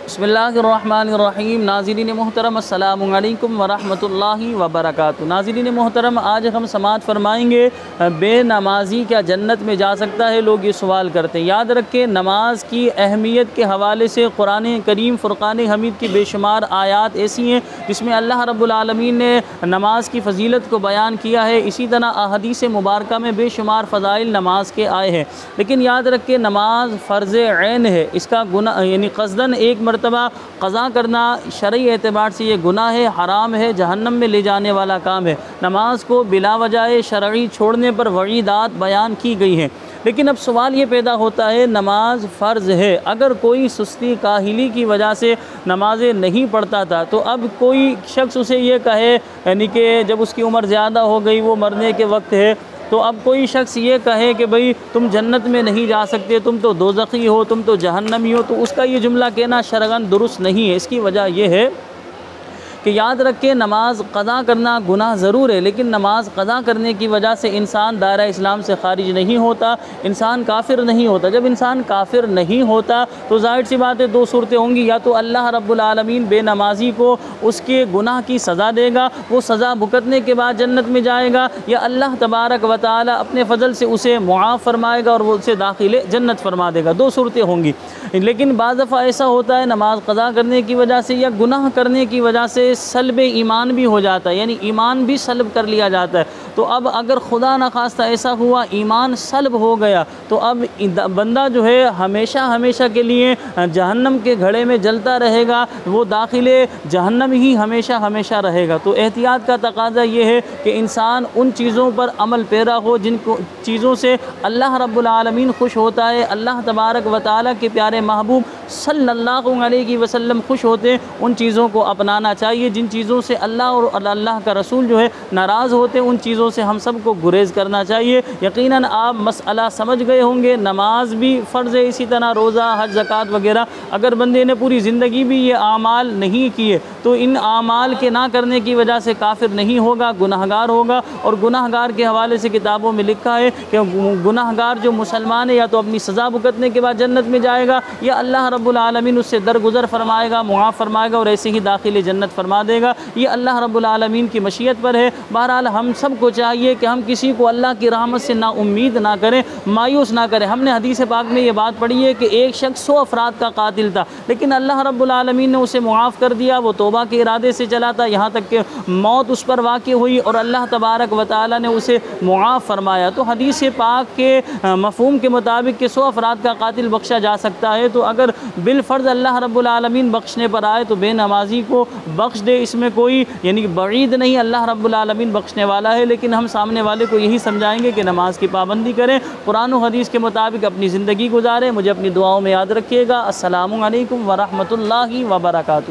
बिस्मिल्लाहिर्रहमानिर्रहीम। नाज़रीन मोहतरम अस्सलामु अलैकुम वरहमतुल्लाहि वबरकातुहू। नाज़रीन मोहतरम, आज हम समाअत फरमाएंगे बेनमाजी क्या जन्नत में जा सकता है। लोग ये सवाल करते हैं। याद रखें, नमाज की अहमियत के हवाले से कुरान करीम फ़ुरक़ान हमीद की बेशुमार आयात ऐसी हैं जिसमें अल्लाह रब्बुल आलमीन ने नमाज की फ़जीलत को बयान किया है। इसी तरह अहदीस मुबारक में बेशुमार फ़ज़ाइल नमाज के आए हैं। लेकिन याद रखें, नमाज फ़र्ज़ ऐन है। इसका गुनाह यानी क़स्दन एक मरतबा क़ज़ा करना शरई एतबार से ये गुनाह है, हराम है, जहन्नम में ले जाने वाला काम है। नमाज को बिला वजह शरई छोड़ने पर वईदात बयान की गई हैं। लेकिन अब सवाल ये पैदा होता है, नमाज फ़र्ज़ है, अगर कोई सुस्ती काहिली की वजह से नमाज़ें नहीं पढ़ता था, तो अब कोई शख्स उसे ये कहे, यानी कि जब उसकी उम्र ज़्यादा हो गई, वो मरने के वक्त है, तो अब कोई शख्स ये कहे कि भाई तुम जन्नत में नहीं जा सकते, तुम तो दोज़खी हो, तुम तो जहन्नमी हो, तो उसका ये जुमला कहना शरअन दुरुस्त नहीं है। इसकी वजह यह है कि याद रखें, नमाज क़ज़ा करना गुनाह ज़रूर है, लेकिन नमाज क़ज़ा करने की वजह से इंसान दायरा इस्लाम से ख़ारिज नहीं होता, इंसान काफिर नहीं होता। जब इंसान काफिर नहीं होता तो ज़ाहिर सी बात है, दो सूरतें होंगी। या तो अल्लाह रब्बुल आलमीन बेनमाजी को उसके गुनाह की सज़ा देगा, वो सज़ा भुगतने के बाद जन्नत में जाएगा, या अल्लाह तबारक व तआला अपने फ़ज़ल से उसे मुआफ़ फरमाएगा और वो उसे दाखिल जन्नत फरमा देगा। दो सूरतें होंगी। लेकिन बाज़ दफ़ा ऐसा होता है, नमाज क़ज़ा करने की वजह से या गुनाह करने की वजह से सल्ब ईमान भी हो जाता है, यानी ईमान भी सल्ब कर लिया जाता है। तो अब अगर खुदा न खास्ता ऐसा हुआ, ईमान सल्ब हो गया, तो अब बंदा जो है हमेशा हमेशा के लिए जहन्नम के घड़े में जलता रहेगा, वो दाखिले जहन्नम ही हमेशा हमेशा रहेगा। तो एहतियात का तकाज़ा ये है कि इंसान उन चीज़ों पर अमल पैरा हो जिन चीज़ों से अल्लाह रब्बुल आलमीन खुश होता है, अल्लाह तबारक व तआला के प्यारे महबूब सल्लल्लाहु अलैहि वसल्लम खुश होते हैं। उन चीज़ों को अपनाना चाहिए। जिन चीज़ों से अल्लाह और अल्लाह का रसूल जो है नाराज़ होते हैं, उन चीज़ों से हम सब को गुरेज़ करना चाहिए। यकीनन आप मसला समझ गए होंगे, नमाज भी फ़र्ज़ है, इसी तरह रोज़ा, हज, ज़कात वगैरह। अगर बंदे ने पूरी ज़िंदगी भी ये आमाल नहीं किए तो इन आमाल के ना करने की वजह से काफिर नहीं होगा, गुनाहगार होगा। और गुनाहगार के हवाले से किताबों में लिखा है कि गुनाहगार जो मुसलमान है, या तो अपनी सज़ा भुगतने के बाद जन्नत में जाएगा, या अल्लाह रब्बुल आलमीन उससे दरगुज़र फरमाएगा, मुआफ़ फरमाएगा और ऐसे ही दाखिल जन्नत फरमा देगा। ये अल्लाह रब्बुल आलमीन की मशीयत पर है। बहरहाल हम सब को चाहिए कि हम किसी को अल्लाह की रहमत से ना उम्मीद ना करें, मायूस ना करें। हमने हदीस पाक में ये बात पढ़ी है कि एक शख्स 100 अफराद का कातिल था, लेकिन अल्लाह रब्बुल आलमीन ने उसे मुआफ़ कर दिया। वो तौबा के इरादे से चला था, यहाँ तक कि मौत उस पर वाक़ हुई और अल्लाह तबारक व तआला ने उसे मुआफ़ फरमाया। तो हदीस पाक के मफ़हूम के मुताबिक कि 100 अफराद का कातिल बख्शा जा सकता है। तो अगर बिलफ़र्ज़ अल्लाह रब्बुल आलमीन बख्शने पर आए तो बेनमाजी को बख्श दे, इसमें कोई यानी बईद नहीं, अल्लाह रब्बुल आलमीन बख्शने वाला है। लेकिन हम सामने वाले को यही समझाएंगे कि नमाज की पाबंदी करें, कुरान और हदीस के मुताबिक अपनी ज़िंदगी गुजारें। मुझे अपनी दुआओं में याद रखिएगा। अस्सलामु अलैकुम वरहमतुल्लाहि वबरकातुहू।